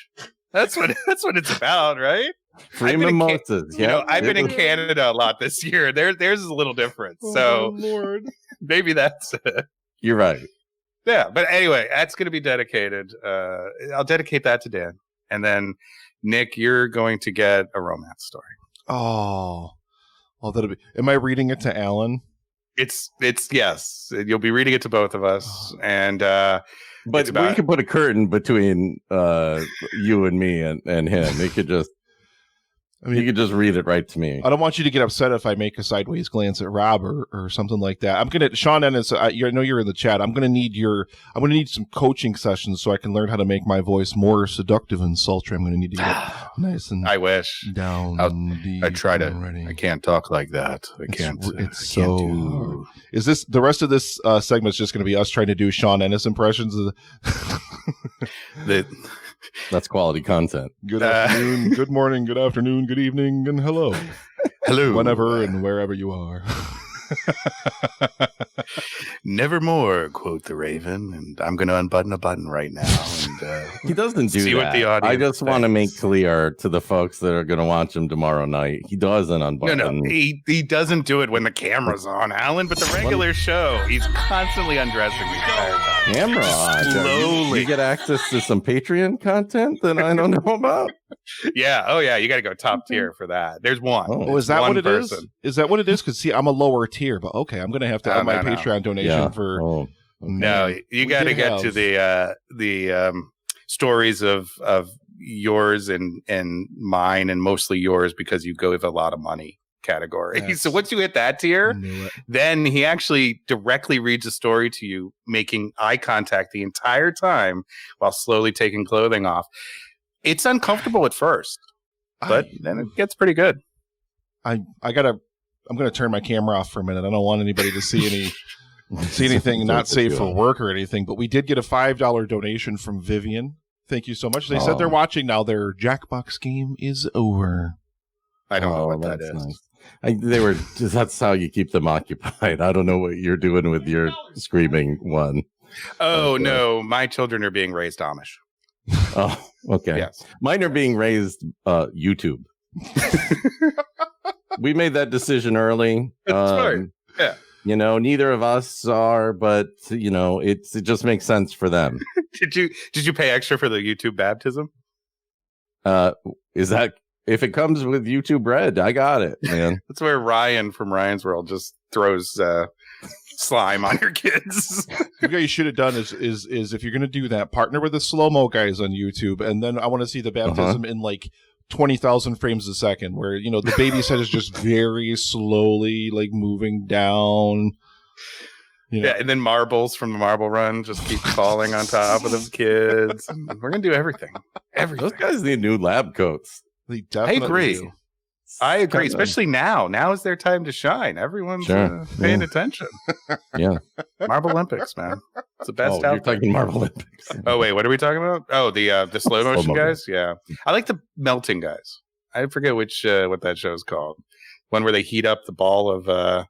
That's what it's about, right? Free mimosas. I've been in Canada a lot this year. Theirs is a little different. So Lord. maybe that's it. You're right. Yeah, but anyway, that's going to be dedicated. I'll dedicate that to Dan. And then, Nick, you're going to get a romance story. Oh, that'll be. Am I reading it to Alan? It's yes. You'll be reading it to both of us, and but we could put a curtain between you and me and him. He could just. You could just read it right to me. I don't want you to get upset if I make a sideways glance at Rob or something like that. I'm gonna, Sean Ennis. I know you're in the chat. I'm gonna need some coaching sessions so I can learn how to make my voice more seductive and sultry. I'm gonna need to get nice and. I wish down. I try to. Already. I can't talk like that. I can't. It's so hard. Is this the rest of this segment? Is just gonna be us trying to do Sean Ennis impressions? That's quality content. Good afternoon, good morning, good afternoon, good evening, and hello. Hello. Whenever and wherever you are. Nevermore, quote the Raven, and I'm going to unbutton a button right now. And he doesn't do that. What the audience I just want to make clear to the folks that are going to watch him tomorrow night. He doesn't unbutton. No, he doesn't do it when the camera's on, Alan. But the regular show, he's constantly undressing the entire time. Camera on. Slowly. You get access to some Patreon content that I don't know about. Yeah. Oh, yeah. You got to go top tier for that. There's one. Oh, is that what it is? Is that what it is? Because see, I'm a lower tier, but okay, I'm going to have to have my Patreon donation for. Oh, okay. No, you got to get to the stories of yours and mine, and mostly yours because you give a lot of money category. Yes. So once you hit that tier, then he actually directly reads a story to you, making eye contact the entire time while slowly taking clothing off. It's uncomfortable at first, but then it gets pretty good. I'm going to turn my camera off for a minute. I don't want anybody to see anything not safe for work or anything, but we did get a $5 donation from Vivian. Thank you so much. They said they're watching now. Their Jackbox game is over. I don't know what that is. Nice. That's how you keep them occupied. I don't know what you're doing with your screaming one. Oh, no. My children are being raised Amish. Oh, okay. Yes. Mine are being raised YouTube. We made that decision early. That's right. Yeah. Neither of us are, but it just makes sense for them. Did you pay extra for the YouTube baptism? Is that if it comes with YouTube Red? I got it, man. That's where Ryan from Ryan's World just throws slime on your kids. What you should have done is if you're going to do that, partner with the slow-mo guys on YouTube, and then I want to see the baptism in like 20,000 frames a second, where the baby's head is just very slowly like moving down. Yeah, and then marbles from the marble run just keep falling on top of the kids. We're gonna do everything. Those guys need new lab coats. They definitely do. I agree, especially now. Now is their time to shine. Everyone's paying attention. Yeah. Marble Olympics, man. It's the best out You're talking Marble Olympics. Oh, wait, what are we talking about? Oh, the slow motion guys? Yeah. I like the melting guys. I forget what that show's called. One where they heat up the ball of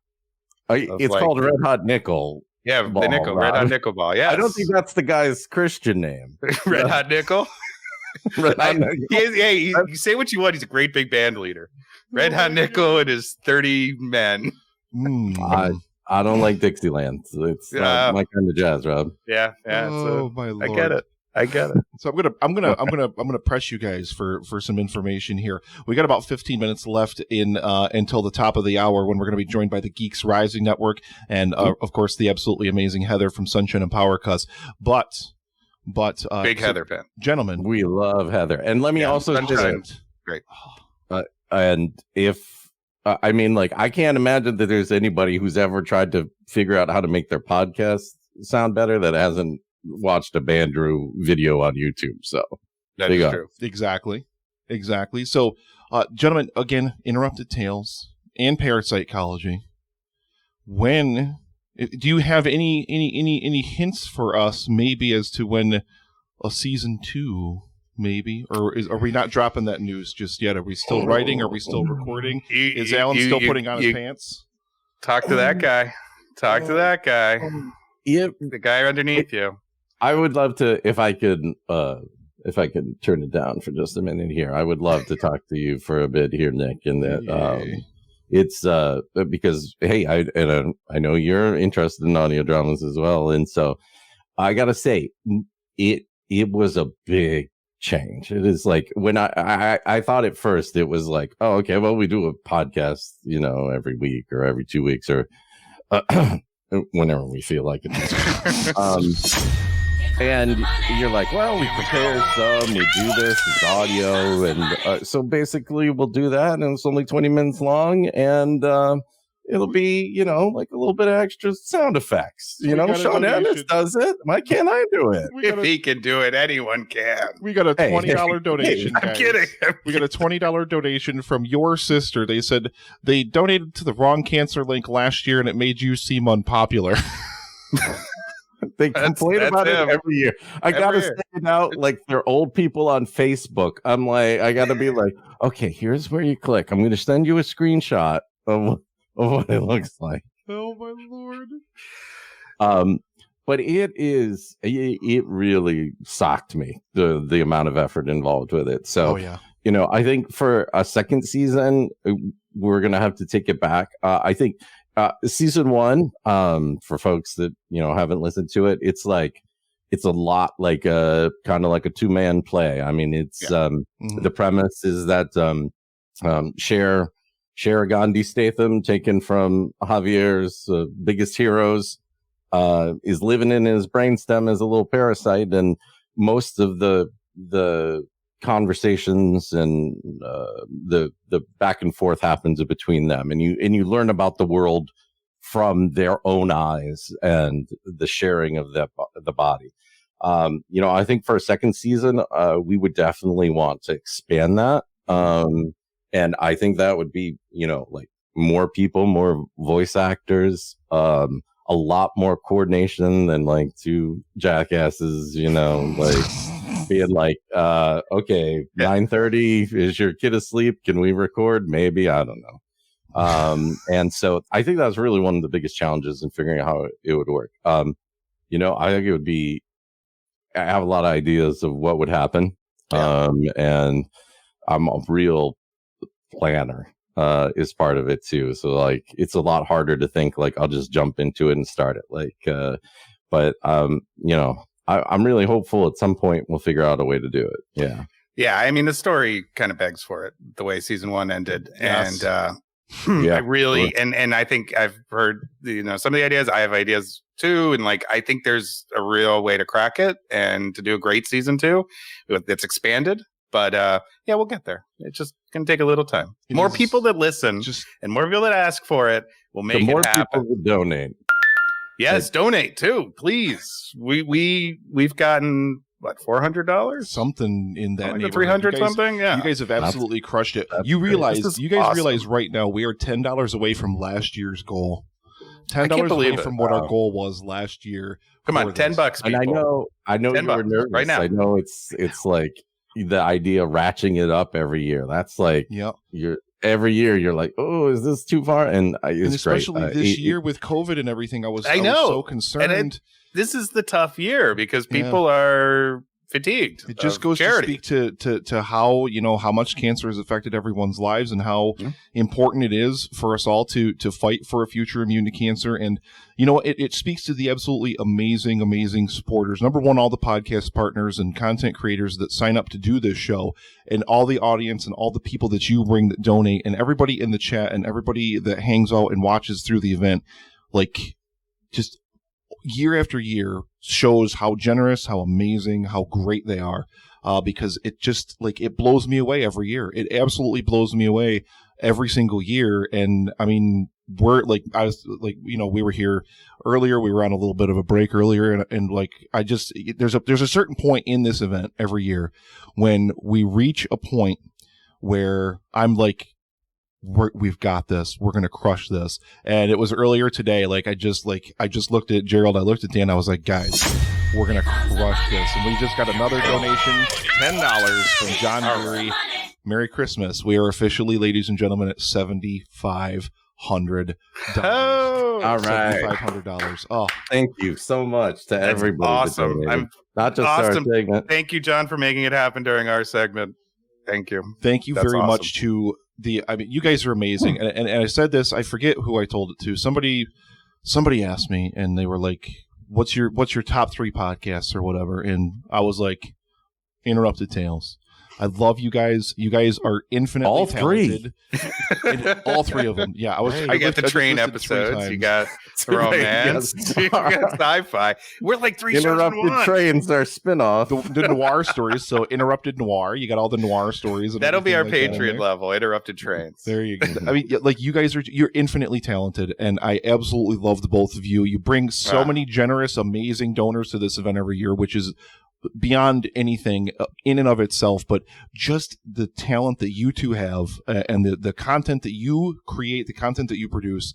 it's called Red Hot Nickel. Yeah, the nickel, Red Hot Nickel ball. Yeah. I don't think that's the guy's Christian name. Red Hot Nickel? You say what you want. He's a great big band leader. Red Hot Nickel and his 30 men. I don't like Dixieland. It's not my kind of jazz, Rob. Yeah. Oh my Lord. I get it. So I'm gonna press you guys for some information here. We got about 15 minutes left until the top of the hour, when we're going to be joined by the Geeks Rising Network and of course the absolutely amazing Heather from Sunshine and Power Cuts. But big Heather fan, gentlemen, we love Heather. And let me also say, great. And if I can't imagine that there's anybody who's ever tried to figure out how to make their podcast sound better that hasn't watched a Bandrew video on YouTube. So that is true. Exactly. So, gentlemen, again, Interrupted Tales and Parapsychology. When do you have any hints for us, maybe as to when a season 2 maybe, or are we not dropping that news just yet? Are we still writing? Are we still recording? Is Alan still putting on his pants? Talk to that guy. Talk to that guy. Yep. The guy underneath you. I would love to, if I could turn it down for just a minute here. I would love to talk to you for a bit here, Nick. And that it's because hey, I know you're interested in audio dramas as well, and so I gotta say it was a big change. It is like when I thought at first it was like, oh, okay, well, we do a podcast, every week or every 2 weeks or whenever we feel like it. And you're like, well, we prepared some, we do this, it's audio, and so basically we'll do that, and it's only 20 minutes long, and it'll be, like a little bit of extra sound effects. Sean Ennis does it. Why can't I do it? If he can do it, anyone can. We got a $20 donation. I'm kidding. We got a $20 donation from your sister. They said they donated to the wrong cancer link last year, and it made you seem unpopular. They complain about it every year. I gotta say it out like they're old people on Facebook. I'm like, I gotta be like, okay, here's where you click. I'm gonna send you a screenshot of what it looks like. Oh my Lord. But it really socked me, the amount of effort involved with it. So, I think for a second season, we're gonna have to take it back. I think season 1, for folks that haven't listened to it, it's a lot like a kind of like a 2-man play. I mean, it's the premise is that Cher Gandhi Statham, taken from Javier's biggest heroes, is living in his brainstem as a little parasite, and most of the conversations and the back and forth happens between them, and you learn about the world from their own eyes and the sharing of the body. I think for a second season, we would definitely want to expand that, and I think that would be like more people, more voice actors, a lot more coordination than like 2 jackasses, like being like, okay, 9:30, is your kid asleep? Can we record? Maybe, I don't know. And so I think that's really one of the biggest challenges in figuring out how it would work. I think it would be, I have a lot of ideas of what would happen. And I'm a real planner, is part of it too. So like, it's a lot harder to think like, I'll just jump into it and start it. But I'm really hopeful at some point we'll figure out a way to do it. Yeah. Yeah. I mean, the story kind of begs for it, the way season 1 ended. Yes. And, I really, and I think I've heard, some of the ideas. I have ideas too. And like, I think there's a real way to crack it and to do a great season 2 that's expanded. But we'll get there. It's just going to take a little time. More people that listen and more people that ask for it will make it happen. More people that donate. Yes, donate too, please. We've gotten what, $400? Something in that neighborhood. 300 something? Yeah. You guys have absolutely crushed it. You guys realize right now we are $10 away from last year's goal. $10 away from what our goal was last year. Come on, $10, people. And I know you were nervous right now. I know it's like the idea of ratcheting it up every year. That's like every year you're like, oh, is this too far? And it's especially great. This year with COVID and everything, I was so concerned. And this is the tough year because people are fatigued. It just goes charity. to speak to how how much cancer has affected everyone's lives and how important it is for us all to fight for a future immune to cancer. And it speaks to the absolutely amazing supporters. Number one, all the podcast partners and content creators that sign up to do this show, and all the audience and all the people that you bring that donate, and everybody in the chat and everybody that hangs out and watches through the event. Like, just year after year shows how generous, how amazing, how great they are, because it just it blows me away every year. It absolutely blows me away every single year. And I mean, we were here earlier, we were on a little bit of a break earlier, and there's a certain point in this event every year when we reach a point where I'm like, we've got this. We're gonna crush this. And it was earlier today. Like I just looked at Gerald. I looked at Dan. I was like, guys, we're gonna crush this. And we just got another donation, $10 from John Murray. Merry Christmas. We are officially, ladies and gentlemen, at $7,500. Oh, all right. $7,500. Oh, Thank you so much to that's everybody. awesome. I'm not just our awesome. segment. Thank you, John, for making it happen during our segment. Thank you. thank you That's very awesome. much to I mean, you guys are amazing. And I said this, I forget who I told it to. Somebody asked me and they were like, what's your top 3 podcasts or whatever? And I was like, Interrupted Tales. I love you guys. You guys are infinitely All 3. talented. And all 3 of them. Yeah, I got the train episodes. You got romance. You got sci-fi. We're like 3 shows in Interrupted one. Trains, our spinoff. the noir stories. So Interrupted Noir. You got all the noir stories. And That'll be our everything like that in Patreon there. level. Interrupted trains. There you go. I mean, like you guys you're infinitely talented, and I absolutely love the both of you. You bring so many generous, amazing donors to this event every year, which is beyond anything in and of itself, but just the talent that you two have and the content that you create, the content that you produce,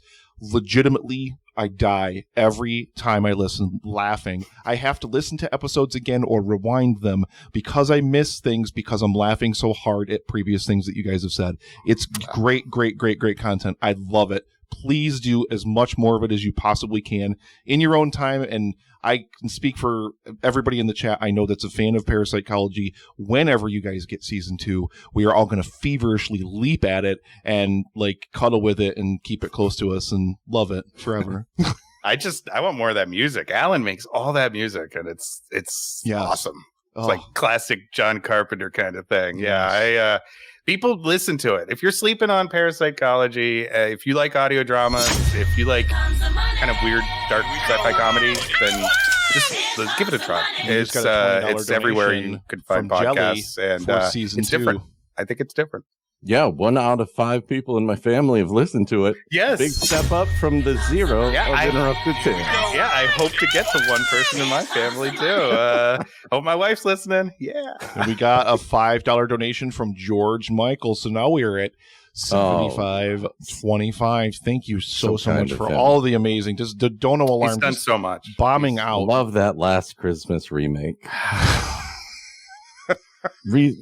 legitimately, I die every time I listen laughing. I have to listen to episodes again or rewind them because I miss things because I'm laughing so hard at previous things that you guys have said. It's great content. I love it. Please do as much more of it as you possibly can in your own time. And I can speak for everybody in the chat. I know that's a fan of Parapsychology. Whenever you guys get season 2, we are all going to feverishly leap at it and like cuddle with it and keep it close to us and love it forever. I want more of that music. Alan makes all that music, and it's Yes. awesome. It's Oh, like classic John Carpenter kind of thing. Yes. Yeah, people listen to it. If you're sleeping on Parapsychology, if you like audio dramas, if you like kind of weird, dark sci-fi comedy, then just give it a try. We just It's got a $20 everywhere you donation can find from Jelly podcasts, and for season it's 2. different. I think it's different. Yeah, 1 out of 5 people in my family have listened to it. Yes. Big step up from the 0 Yeah, of Interrupted Tales. Yeah, I hope to get the 1 person in my family too. Hope my wife's listening. Yeah. And we got a $5 donation from George Michael. So now we are at $75.25. Thank you so So kind much of for him. all the amazing, just the Dono He's alarm done just so much. bombing I out. love that Last Christmas remake. Did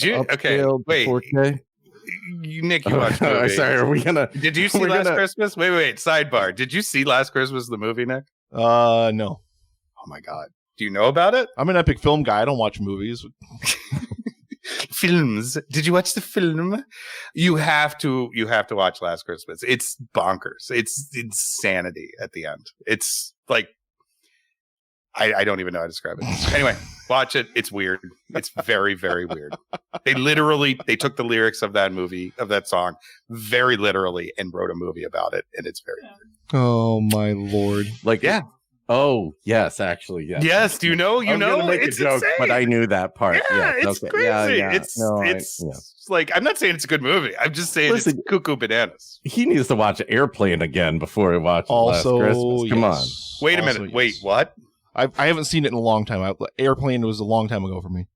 you- okay, upscaled to wait. 4K? Nick, you watched the movie. Sorry, are we gonna? Did you see we're Last gonna- Christmas? Wait. Sidebar. Did you see Last Christmas, the movie, Nick? No. Oh my God. Do you know about it? I'm an epic film guy. I don't watch movies. Films. Did you watch the film? You have to watch Last Christmas. It's bonkers. It's insanity at the end. It's like I don't even know how to describe it. Anyway, watch it. It's weird. It's very, very weird. They took the lyrics of that movie, of that song, very literally and wrote a movie about it, and it's very weird. Oh my Lord. Like, Yeah. Oh, yes, actually, yes. Yes, do you know? I was gonna make It's a joke, insane. but I knew that part. Yeah, Yes, it's okay. crazy. Yeah. It's like, I'm not saying it's a good movie. I'm just saying Listen, it's cuckoo bananas. He needs to watch Airplane again before he watches Also, Last Christmas. Come on. yes. Wait a Also, minute. yes. Wait, what? I haven't seen it in a long time. Airplane was a long time ago for me.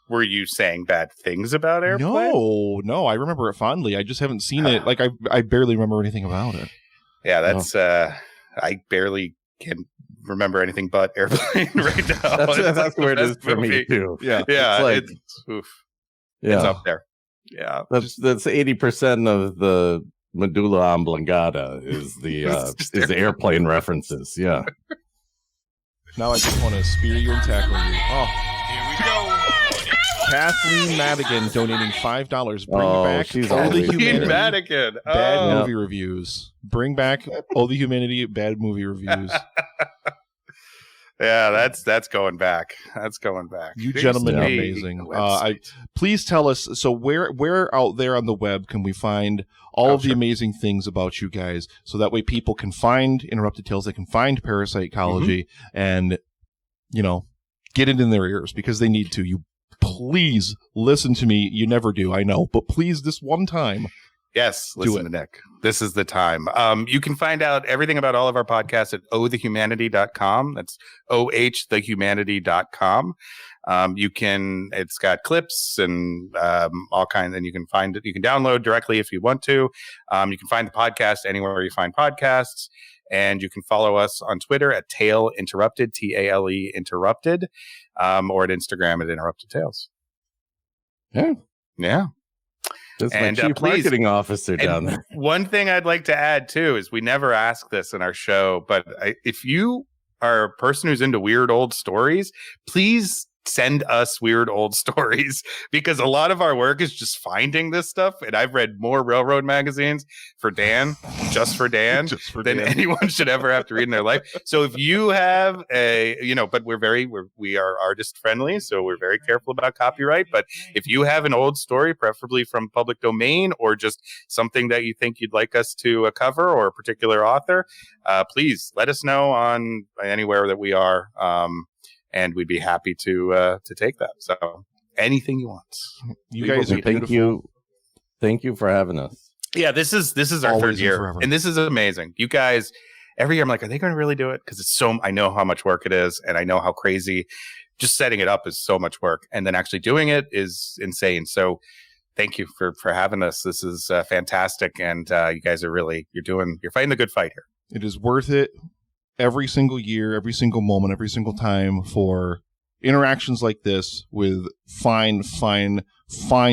Were you saying bad things about Airplane? No. I remember it fondly. I just haven't seen it. Like I barely remember anything about it. Yeah, that's I barely can remember anything but Airplane right now. That's where it is best for me movie. too. Yeah. Yeah, It's like- it's oof. Yeah, It's up there. Yeah. that's 80% of the medulla oblongata is the It's just is the Airplane references. Yeah. Now I just want to spear you and tackle you. Oh. Here we go. Kathleen Madigan donating $5. Bring Oh, back she's all the always Ian humanity. Madigan. Bad Oh. movie reviews. Bring back all the humanity. Bad movie reviews. Yeah, that's going back. That's going back. You There gentlemen used are to be amazing. a website. Please tell us. So where out there on the web can we find all of the sure. amazing things about you guys? So that way people can find Interrupted Tales. They can find Parapsychology and get it in their ears because they need to. You please listen to me. You never do, I know, but please this one time. Yes, Do listen it. to Nick. This is the time. You can find out everything about all of our podcasts at ohthehumanity.com. That's ohthehumanity.com. It's got clips and all kinds, and you can find it. You can download directly if you want to. You can find the podcast anywhere you find podcasts. And you can follow us on Twitter at Tale Interrupted, TALE Interrupted, or at Instagram at Interrupted Tales. Yeah. Yeah. That's And, my chief please- marketing officer down there. One thing I'd like to add too is we never ask this in our show, but if you are a person who's into weird old stories, please send us weird old stories, because a lot of our work is just finding this stuff. And I've read more railroad magazines for Dan, just for Dan, than anyone should ever have to read in their life. So if you have but we are artist friendly, so we're very careful about copyright. But if you have an old story, preferably from public domain, or just something that you think you'd like us to cover, or a particular author, please let us know on anywhere that we are. And we'd be happy to take that. So anything you want. You guys are Thank you. Thank you for having us. Yeah, this is our Always third and year, forever. and this is amazing. You guys, every year I'm like, are they going to really do it? Because I know how much work it is, and I know how crazy. Just setting it up is so much work, and then actually doing it is insane. So thank you for having us. This is fantastic, and you guys are you're fighting the good fight here. It is worth it. Every single year, every single moment, every single time, for interactions like this with fine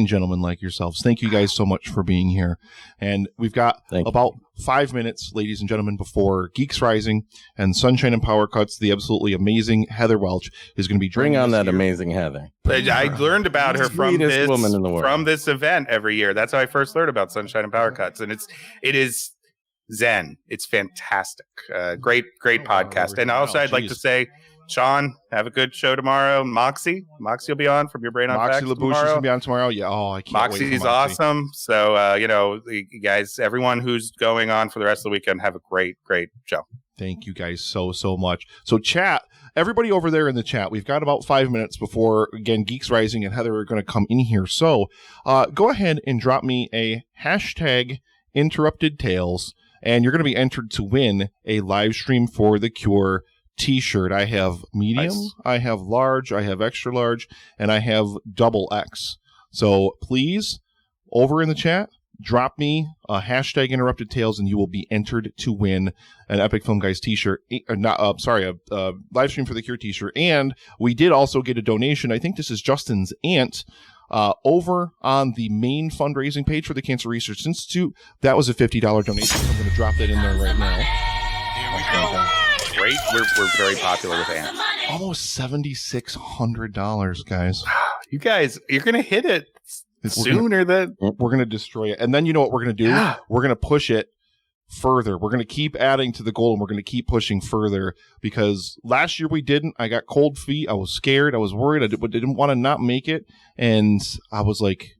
gentlemen like yourselves. Thank you guys so much for being here. And we've got about 5 minutes, ladies and gentlemen, before Geeks Rising and Sunshine and Power Cuts. The absolutely amazing Heather Welch is going to be joining Bring on us that here. amazing Heather. I learned about her from Sweetest woman in the world. from this event every year. That's how I first learned about Sunshine and Power Cuts, and it is zen. It's fantastic. Great podcast. And also, I'd like to say, Sean, have a good show tomorrow. Moxie will be on from Your Brain on Moxie Facts LaBouche is tomorrow. going to be on tomorrow. Yeah. Oh, I can't wait. Moxie's for Moxie. awesome. So, you guys, everyone who's going on for the rest of the weekend, have a great show. Thank you guys so much. So chat, everybody over there in the chat, we've got about 5 minutes before, again, Geeks Rising and Heather are going to come in here. So go ahead and drop me a hashtag Interrupted Tales, and you're going to be entered to win a Livestream for the Cure t-shirt. I have medium, Nice. I have large, I have extra large, and I have double X. So please, over in the chat, drop me a hashtag Interrupted Tales, and you will be entered to win an Epic Film Guys t-shirt. A Livestream for the Cure t-shirt. And we did also get a donation. I think this is Justin's aunt. Over on the main fundraising page for the Cancer Research Institute. That was a $50 donation. So I'm going to drop that in there right now. Here we go. Great. We're very popular with ants. Almost $7,600, guys. You guys, you're going to hit it sooner than... We're going to destroy it. And then you know what we're going to do? Yeah. We're going to push it further. We're going to keep adding to the goal, and we're going to keep pushing further, because last year we didn't. I got cold feet. I was scared. I was worried. I didn't want to not make it. And I was like,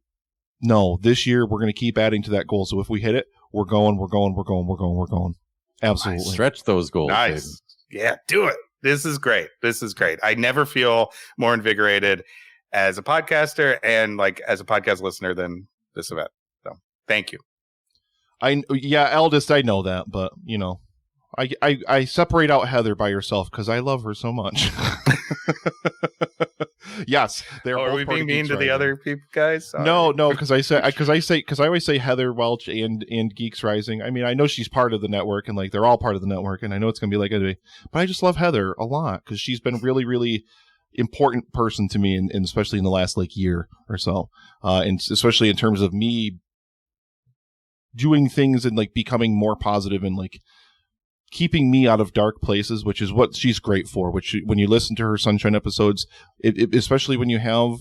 no, this year we're going to keep adding to that goal. So if we hit it, we're going. Absolutely. Stretch those goals. Nice. Baby. Yeah, do it. This is great. I never feel more invigorated as a podcaster and as a podcast listener than this event. So thank you. Eldest, I know that, but I separate out Heather by herself because I love her so much. Yes, they're. Are we being mean to the other people, guys? Sorry. No, because I always say Heather Welch and Geeks Rising. I mean, I know she's part of the network, and they're all part of the network, and I know it's gonna be but I just love Heather a lot because she's been really, really important person to me, and especially in the last year or so, and especially in terms of me doing things and becoming more positive and keeping me out of dark places, which is what she's great for. Which when you listen to her Sunshine episodes, especially when you have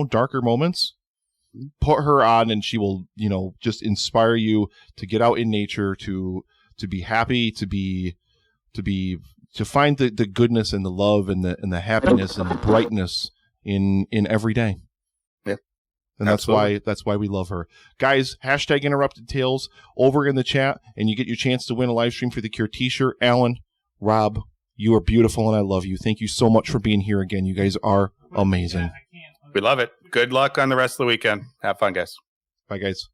darker moments, put her on and she will just inspire you to get out in nature, to be happy, to find the goodness and the love and the happiness and the brightness in every day. And that's why we love her. Guys, hashtag Interrupted Tales over in the chat, and you get your chance to win a Livestream for the Cure t-shirt. Alan, Rob, you are beautiful, and I love you. Thank you so much for being here again. You guys are amazing. We love it. Good luck on the rest of the weekend. Have fun, guys. Bye, guys.